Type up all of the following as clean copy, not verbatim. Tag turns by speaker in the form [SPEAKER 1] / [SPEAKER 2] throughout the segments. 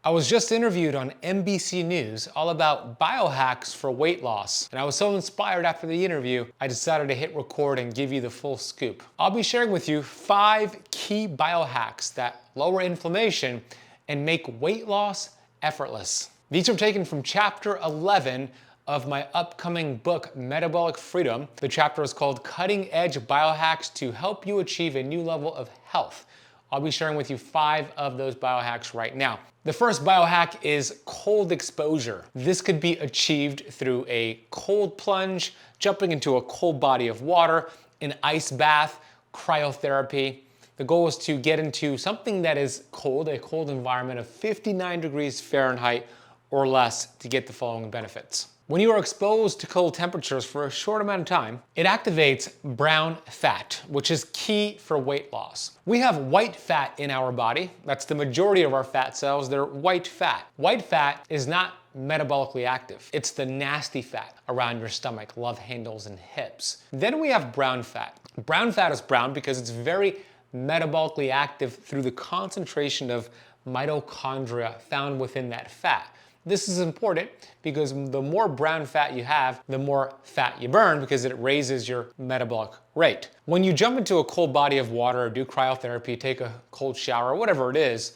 [SPEAKER 1] I was just interviewed on NBC News all about biohacks for weight loss, and I was so inspired after the interview, I decided to hit record and give you the full scoop. I'll be sharing with you 5 key biohacks that lower inflammation and make weight loss effortless. These are taken from chapter 11 of my upcoming book, Metabolic Freedom. The chapter is called Cutting Edge Biohacks to Help You Achieve a New Level of Health. I'll be sharing with you 5 of those biohacks right now. The first biohack is cold exposure. This could be achieved through a cold plunge, jumping into a cold body of water, an ice bath, cryotherapy. The goal is to get into something that is cold, a cold environment of 59 degrees Fahrenheit or less to get the following benefits. When you are exposed to cold temperatures for a short amount of time, it activates brown fat, which is key for weight loss. We have white fat in our body. That's the majority of our fat cells. They're white fat. White fat is not metabolically active. It's the nasty fat around your stomach, love handles, and hips. Then we have brown fat. Brown fat is brown because it's very metabolically active through the concentration of mitochondria found within that fat. This is important because the more brown fat you have, the more fat you burn because it raises your metabolic rate. When you jump into a cold body of water or do cryotherapy, take a cold shower, whatever it is,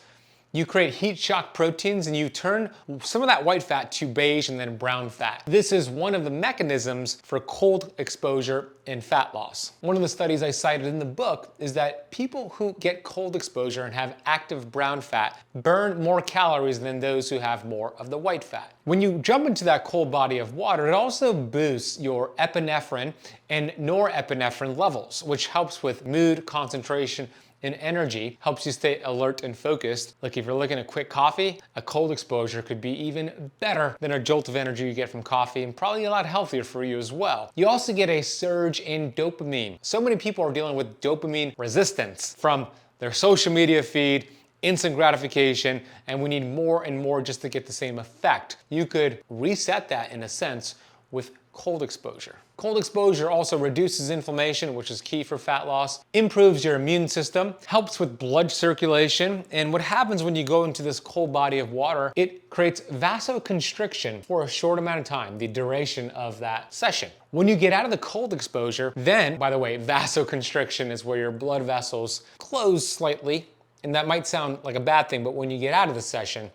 [SPEAKER 1] you create heat shock proteins and you turn some of that white fat to beige and then brown fat. This is one of the mechanisms for cold exposure and fat loss. One of the studies I cited in the book is that people who get cold exposure and have active brown fat burn more calories than those who have more of the white fat. When you jump into that cold body of water, it also boosts your epinephrine and norepinephrine levels, which helps with mood, concentration, and energy, helps you stay alert and focused. Like if you're looking at quick coffee, a cold exposure could be even better than a jolt of energy you get from coffee and probably a lot healthier for you as well. You also get a surge in dopamine. So many people are dealing with dopamine resistance from their social media feed, instant gratification, and we need more and more just to get the same effect. You could reset that in a sense with cold exposure. Cold exposure also reduces inflammation, which is key for fat loss, improves your immune system, helps with blood circulation, and what happens when you go into this cold body of water, it creates vasoconstriction for a short amount of time, the duration of that session. When you get out of the cold exposure, then, by the way, vasoconstriction is where your blood vessels close slightly, and that might sound like a bad thing, but when you get out of the session,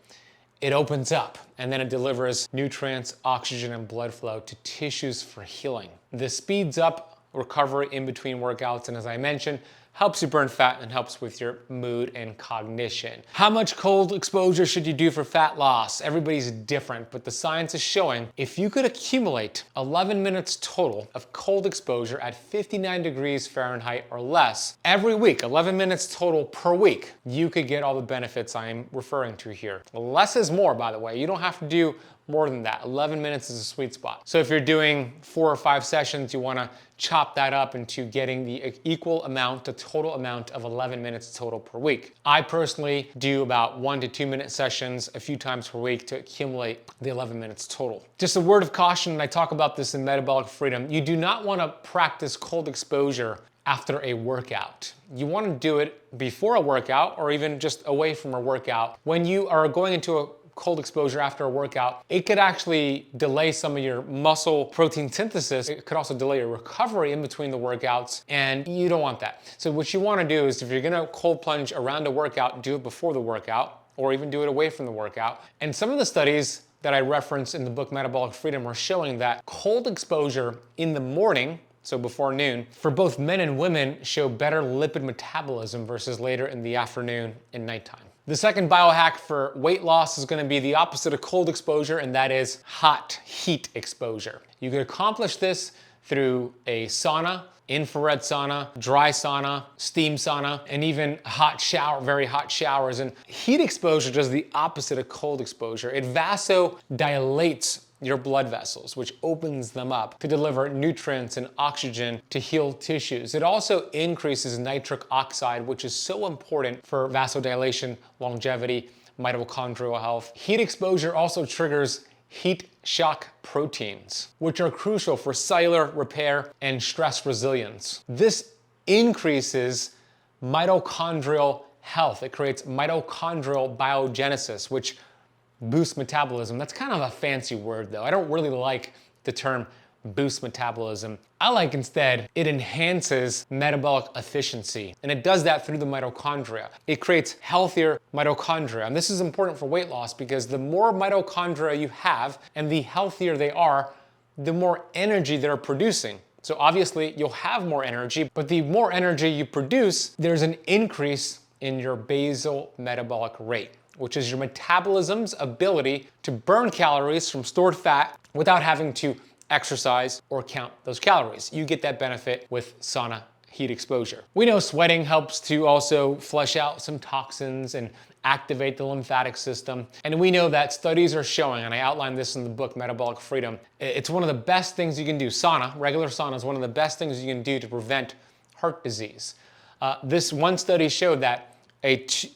[SPEAKER 1] it opens up and then it delivers nutrients, oxygen, and blood flow to tissues for healing. This speeds up recovery in between workouts, and as I mentioned, helps you burn fat and helps with your mood and cognition. How much cold exposure should you do for fat loss? Everybody's different, but the science is showing if you could accumulate 11 minutes total of cold exposure at 59 degrees Fahrenheit or less every week, 11 minutes total per week, you could get all the benefits I'm referring to here. Less is more, by the way. You don't have to do more than that. 11 minutes is a sweet spot. So if you're doing 4 or 5 sessions, you wanna chop that up into getting the equal amount, the total amount of 11 minutes total per week. I personally do about 1 to 2 minute sessions a few times per week to accumulate the 11 minutes total. Just a word of caution, and I talk about this in Metabolic Freedom, you do not wanna practice cold exposure after a workout. You wanna do it before a workout or even just away from a workout. When you are going into a cold exposure after a workout, it could actually delay some of your muscle protein synthesis. It could also delay your recovery in between the workouts, and you don't want that. So what you wanna do is if you're gonna cold plunge around a workout, do it before the workout, or even do it away from the workout. And some of the studies that I reference in the book Metabolic Freedom are showing that cold exposure in the morning, so before noon, for both men and women show better lipid metabolism versus later in the afternoon and nighttime. The second biohack for weight loss is gonna be the opposite of cold exposure, and that is hot heat exposure. You can accomplish this through a sauna, infrared sauna, dry sauna, steam sauna, and even hot shower, very hot showers. And heat exposure does the opposite of cold exposure. It vasodilates your blood vessels, which opens them up to deliver nutrients and oxygen to heal tissues. It also increases nitric oxide, which is so important for vasodilation, longevity, mitochondrial health. Heat exposure also triggers heat shock proteins, which are crucial for cellular repair and stress resilience. This increases mitochondrial health. It creates mitochondrial biogenesis, which boost metabolism. That's kind of a fancy word though. I don't really like the term boost metabolism. I like instead, it enhances metabolic efficiency. And it does that through the mitochondria. It creates healthier mitochondria. And this is important for weight loss because the more mitochondria you have and the healthier they are, the more energy they're producing. So obviously you'll have more energy, but the more energy you produce, there's an increase in your basal metabolic rate, which is your metabolism's ability to burn calories from stored fat without having to exercise or count those calories. You get that benefit with sauna heat exposure. We know sweating helps to also flush out some toxins and activate the lymphatic system. And we know that studies are showing, and I outlined this in the book, Metabolic Freedom, it's one of the best things you can do. Regular sauna is one of the best things you can do to prevent heart disease. This one study showed that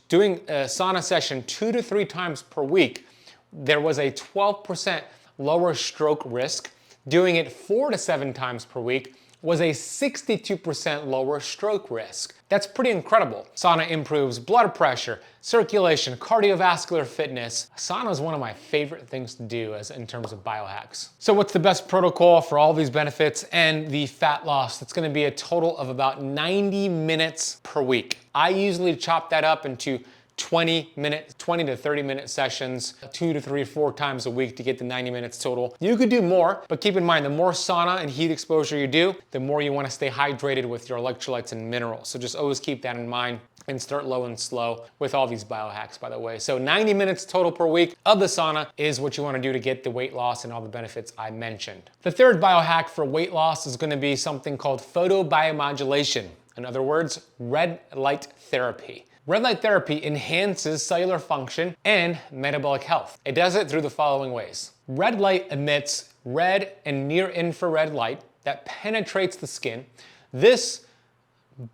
[SPEAKER 1] doing a sauna session 2 to 3 times per week, there was a 12% lower stroke risk. Doing it 4 to 7 times per week was a 62% lower stroke risk. That's pretty incredible. Sauna improves blood pressure, circulation, cardiovascular fitness. Sauna is one of my favorite things to do in terms of biohacks. So what's the best protocol for all these benefits and the fat loss? It's gonna be a total of about 90 minutes per week. I usually chop that up into 20 to 30 minute sessions, 2 to 3 or 4 times a week to get the 90 minutes total. You could do more, but keep in mind, the more sauna and heat exposure you do, the more you want to stay hydrated with your electrolytes and minerals. So just always keep that in mind and start low and slow with all these biohacks, by the way. So 90 minutes total per week of the sauna is what you want to do to get the weight loss and all the benefits I mentioned. The third biohack for weight loss is going to be something called photobiomodulation. In other words, red light therapy. Red light therapy enhances cellular function and metabolic health. It does it through the following ways. Red light emits red and near infrared light that penetrates the skin. This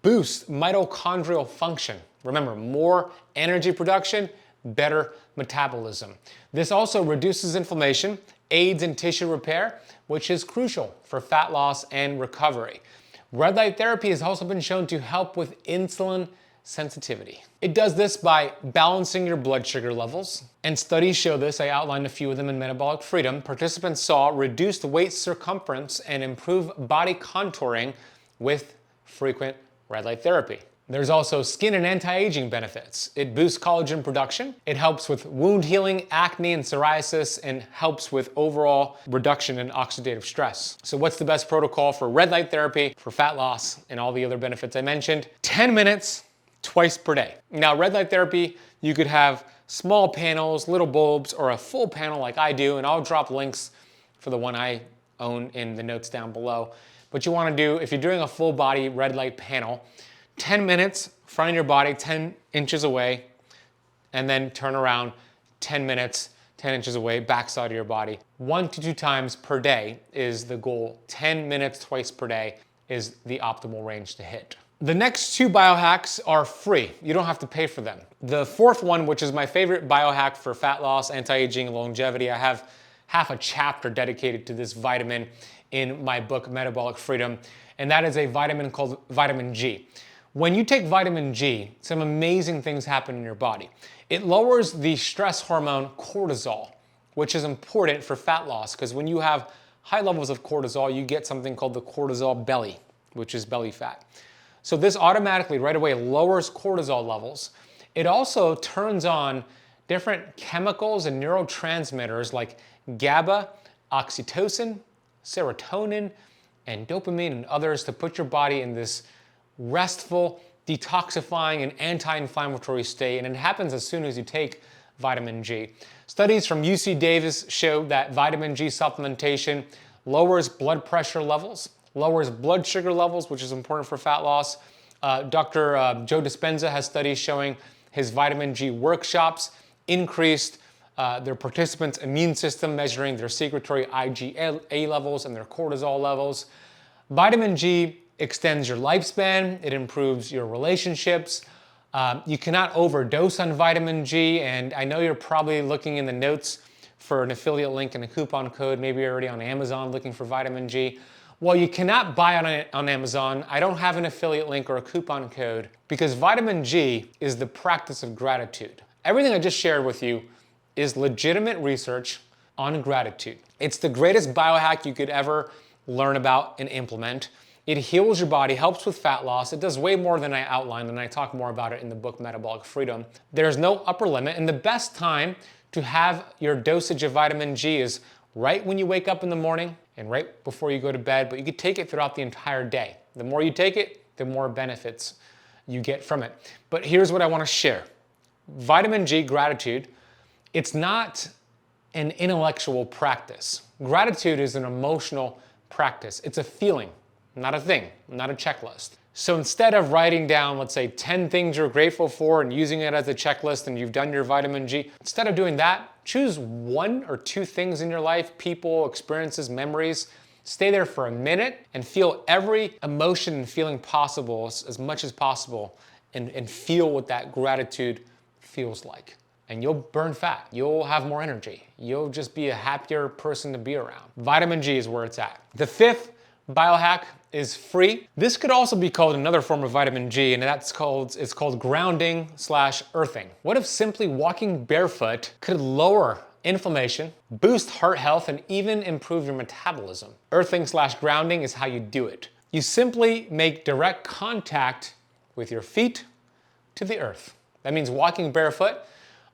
[SPEAKER 1] boosts mitochondrial function. Remember, more energy production, better metabolism. This also reduces inflammation, aids in tissue repair, which is crucial for fat loss and recovery. Red light therapy has also been shown to help with insulin sensitivity. It does this by balancing your blood sugar levels, and studies show this. I outlined a few of them in Metabolic Freedom. Participants saw reduced waist circumference and improved body contouring with frequent red light therapy. There's also skin and anti-aging benefits. It boosts collagen production. It helps with wound healing, acne and psoriasis, and helps with overall reduction in oxidative stress. So what's the best protocol for red light therapy, for fat loss, and all the other benefits I mentioned? 10 minutes twice per day. Now, red light therapy, you could have small panels, little bulbs, or a full panel like I do, and I'll drop links for the one I own in the notes down below. What you want to do, if you're doing a full body red light panel, 10 minutes, front of your body, 10 inches away, and then turn around 10 minutes, 10 inches away, backside of your body. 1 to 2 times per day is the goal. 10 minutes twice per day is the optimal range to hit. The next 2 biohacks are free. You don't have to pay for them. The fourth one, which is my favorite biohack for fat loss, anti-aging, longevity, I have half a chapter dedicated to this vitamin in my book, Metabolic Freedom, and that is a vitamin called vitamin G. When you take vitamin G, some amazing things happen in your body. It lowers the stress hormone cortisol, which is important for fat loss, because when you have high levels of cortisol, you get something called the cortisol belly, which is belly fat. So this automatically right away lowers cortisol levels. It also turns on different chemicals and neurotransmitters like GABA, oxytocin, serotonin, and dopamine and others to put your body in this restful, detoxifying, and anti-inflammatory state. And it happens as soon as you take vitamin G. Studies from UC Davis show that vitamin G supplementation lowers blood pressure levels, lowers blood sugar levels, which is important for fat loss. Dr. Joe Dispenza has studies showing his vitamin G workshops increased their participants' immune system, measuring their secretory IgA levels and their cortisol levels. Vitamin G extends your lifespan. It improves your relationships. You cannot overdose on vitamin G, and I know you're probably looking in the notes for an affiliate link and a coupon code. Maybe you're already on Amazon looking for vitamin G. Well, you cannot buy on Amazon. I don't have an affiliate link or a coupon code because vitamin G is the practice of gratitude. Everything I just shared with you is legitimate research on gratitude. It's the greatest biohack you could ever learn about and implement. It heals your body, helps with fat loss. It does way more than I outlined, and I talk more about it in the book Metabolic Freedom. There's no upper limit, and the best time to have your dosage of vitamin G is right when you wake up in the morning and right before you go to bed, but you could take it throughout the entire day. The more you take it, the more benefits you get from it. But here's what I want to share. Vitamin G, gratitude, it's not an intellectual practice. Gratitude is an emotional practice. It's a feeling, not a thing, not a checklist. So instead of writing down, let's say, 10 things you're grateful for and using it as a checklist and you've done your vitamin G, instead of doing that, choose 1 or 2 things in your life, people, experiences, memories. Stay there for a minute and feel every emotion and feeling possible as much as possible and feel what that gratitude feels like. And you'll burn fat. You'll have more energy. You'll just be a happier person to be around. Vitamin G is where it's at. The 5th biohack is free. This could also be called another form of vitamin G, and it's called grounding/earthing. What if simply walking barefoot could lower inflammation, boost heart health, and even improve your metabolism? Earthing/grounding is how you do it. You simply make direct contact with your feet to the earth. That means walking barefoot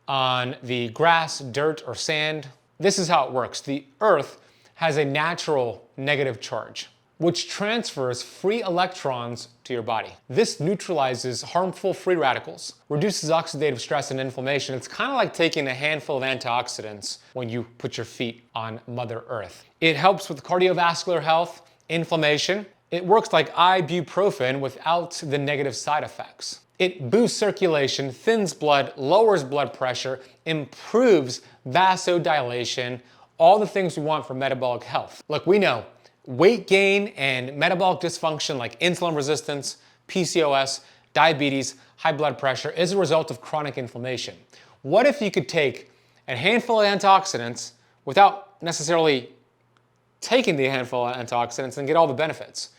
[SPEAKER 1] on the grass, dirt, or sand. This is how it works. The earth has a natural negative charge, which transfers free electrons to your body. This neutralizes harmful free radicals, reduces oxidative stress and inflammation. It's kind of like taking a handful of antioxidants when you put your feet on Mother Earth. It helps with cardiovascular health, inflammation. It works like ibuprofen without the negative side effects. It boosts circulation, thins blood, lowers blood pressure, improves vasodilation, all the things we want for metabolic health. Look, we know weight gain and metabolic dysfunction like insulin resistance, PCOS, diabetes, high blood pressure is a result of chronic inflammation. What if you could take a handful of antioxidants without necessarily taking the handful of antioxidants and get all the benefits?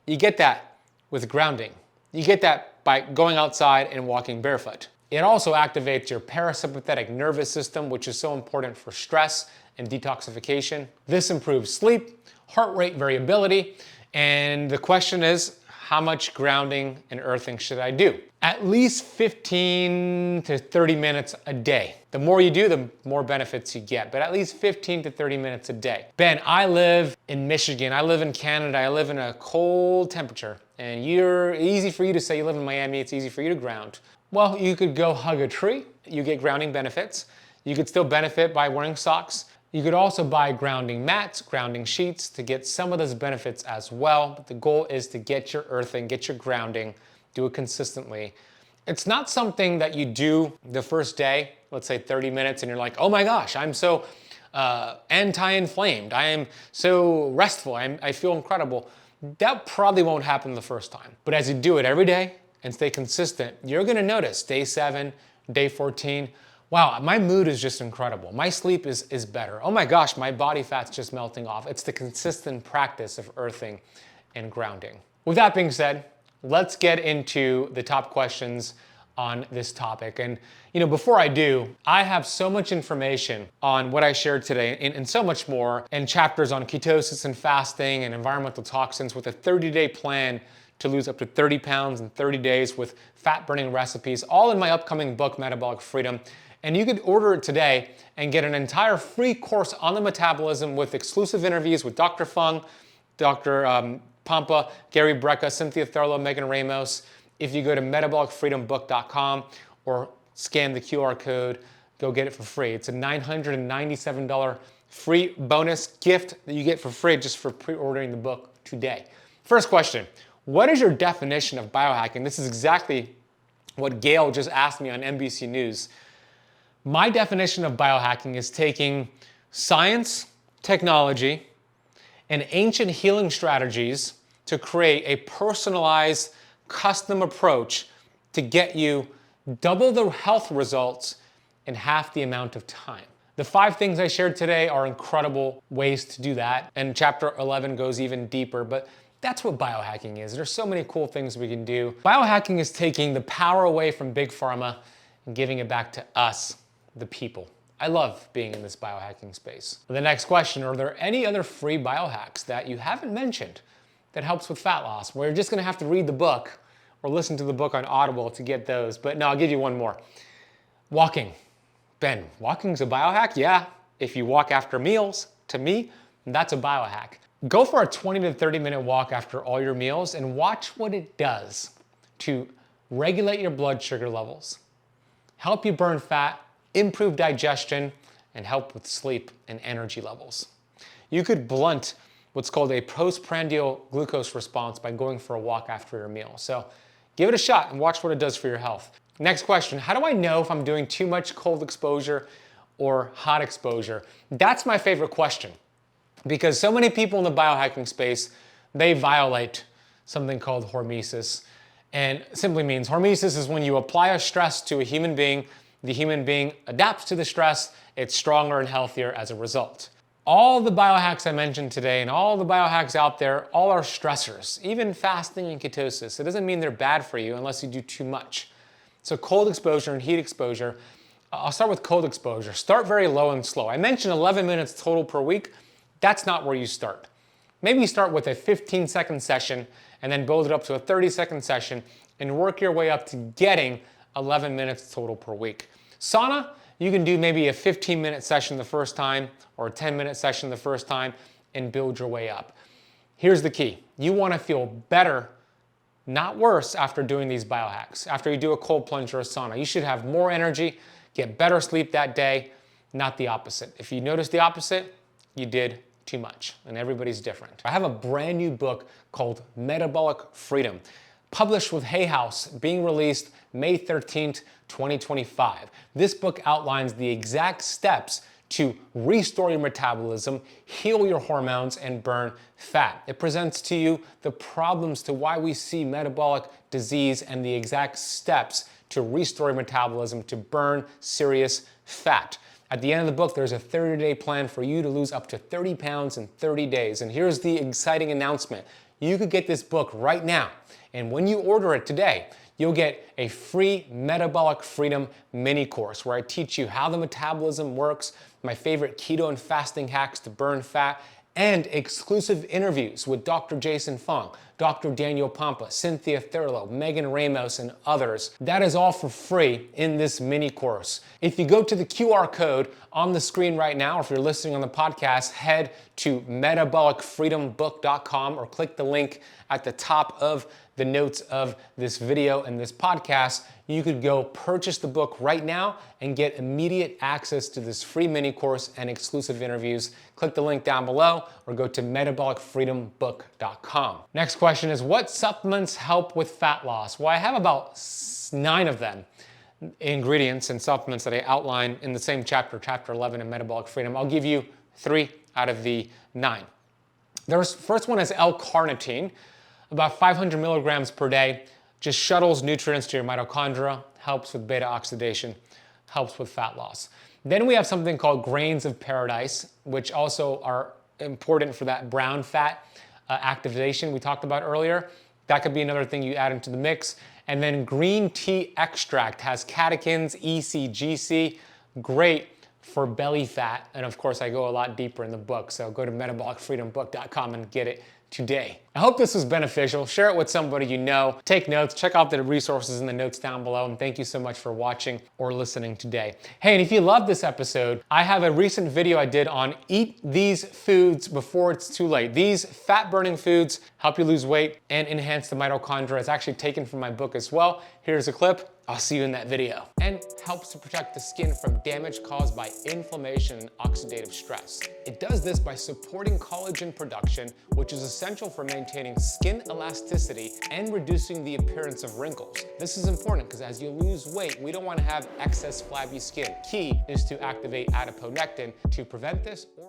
[SPEAKER 1] You get that with grounding. You get that by going outside and walking barefoot. It also activates your parasympathetic nervous system, which is so important for stress and detoxification. This improves sleep, heart rate variability, and the question is, how much grounding and earthing should I do? At least 15 to 30 minutes a day. The more you do, the more benefits you get, but at least 15 to 30 minutes a day. Ben, I live in Michigan, I live in Canada, I live in a cold temperature, and easy for you to say you live in Miami, it's easy for you to ground. Well, you could go hug a tree, you get grounding benefits. You could still benefit by wearing socks. You could also buy grounding mats, grounding sheets to get some of those benefits as well. But the goal is to get your earthing, get your grounding, do it consistently. It's not something that you do the first day, let's say 30 minutes, and you're like, oh my gosh, I'm so anti-inflamed. I am so restful. I feel incredible. That probably won't happen the first time. But as you do it every day and stay consistent, you're gonna notice day 7, day 14, wow, my mood is just incredible. My sleep is better. Oh my gosh, my body fat's just melting off. It's the consistent practice of earthing and grounding. With that being said, let's get into the top questions on this topic. And before I do, I have so much information on what I shared today and so much more, and chapters on ketosis and fasting and environmental toxins with a 30-day plan to lose up to 30 pounds in 30 days with fat-burning recipes, all in my upcoming book, Metabolic Freedom. And you could order it today and get an entire free course on the metabolism with exclusive interviews with Dr. Fung, Dr. Pompa, Gary Brecka, Cynthia Thurlow, Megan Ramos. If you go to metabolicfreedombook.com or scan the QR code, go get it for free. It's a $997 free bonus gift that you get for free just for pre-ordering the book today. First question, what is your definition of biohacking? This is exactly what Gail just asked me on NBC News. My definition of biohacking is taking science, technology, and ancient healing strategies to create a personalized, custom approach to get you double the health results in half the amount of time. The 5 things I shared today are incredible ways to do that, and chapter 11 goes even deeper, but that's what biohacking is. There's so many cool things we can do. Biohacking is taking the power away from Big Pharma and giving it back to us, the people. I love being in this biohacking space. The next question, are there any other free biohacks that you haven't mentioned that helps with fat loss? Well, you're just gonna have to read the book or listen to the book on Audible to get those. But no, I'll give you one more. Walking. Ben, walking's a biohack? Yeah, if you walk after meals, to me, that's a biohack. Go for a 20 to 30 minute walk after all your meals and watch what it does to regulate your blood sugar levels, help you burn fat, improve digestion, and help with sleep and energy levels. You could blunt what's called a postprandial glucose response by going for a walk after your meal. So give it a shot and watch what it does for your health. Next question, how do I know if I'm doing too much cold exposure or hot exposure? That's my favorite question, because so many people in the biohacking space, they violate something called hormesis. And simply means hormesis is when you apply a stress to a human being, the human being adapts to the stress, it's stronger and healthier as a result. All the biohacks I mentioned today and all the biohacks out there, all are stressors, even fasting and ketosis. It doesn't mean they're bad for you unless you do too much. So cold exposure and heat exposure, I'll start with cold exposure. Start very low and slow. I mentioned 11 minutes total per week. That's not where you start. Maybe you start with a 15-second session and then build it up to a 30-second session and work your way up to getting 11 minutes total per week. Sauna, you can do maybe a 15-minute session the first time or a 10-minute session the first time and build your way up. Here's the key. You want to feel better, not worse, after doing these biohacks. After you do a cold plunge or a sauna, you should have more energy, get better sleep that day, not the opposite. If you notice the opposite, you did too much, and everybody's different. I have a brand new book called Metabolic Freedom, published with Hay House, being released May 13th, 2025. This book outlines the exact steps to restore your metabolism, heal your hormones, and burn fat. It presents to you the problems to why we see metabolic disease and the exact steps to restore your metabolism to burn serious fat. At the end of the book, there's a 30-day plan for you to lose up to 30 pounds in 30 days. And here's the exciting announcement. You could get this book right now. And when you order it today, you'll get a free Metabolic Freedom mini course where I teach you how the metabolism works, my favorite keto and fasting hacks to burn fat, and exclusive interviews with Dr. Jason Fung, Dr. Daniel Pompa, Cynthia Thurlow, Megan Ramos, and others. That is all for free in this mini course. If you go to the QR code on the screen right now, or if you're listening on the podcast, head to metabolicfreedombook.com or click the link at the top of the notes of this video and this podcast. You could go purchase the book right now and get immediate access to this free mini course and exclusive interviews. Click the link down below or go to metabolicfreedombook.com. Next question is, what supplements help with fat loss? Well, I have about 9 of them, ingredients and supplements that I outline in the same chapter, chapter 11 in Metabolic Freedom. I'll give you 3 out of the 9. The first one is L-carnitine, about 500 milligrams per day, just shuttles nutrients to your mitochondria, helps with beta oxidation, helps with fat loss. Then we have something called grains of paradise, which also are important for that brown fat activation we talked about earlier. That could be another thing you add into the mix. And then green tea extract has catechins, ECGC, great for belly fat. And of course, I go a lot deeper in the book, so go to metabolicfreedombook.com and get it today. I hope this was beneficial. Share it with somebody you know. Take notes. Check out the resources in the notes down below. And thank you so much for watching or listening today. Hey, and if you love this episode, I have a recent video I did on eat these foods before it's too late. These fat-burning foods help you lose weight and enhance the mitochondria. It's actually taken from my book as well. Here's a clip. I'll see you in that video. And helps to protect the skin from damage caused by inflammation and oxidative stress. It does this by supporting collagen production, which is essential for maintaining skin elasticity and reducing the appearance of wrinkles. This is important because as you lose weight, we don't want to have excess flabby skin. Key is to activate adiponectin to prevent this or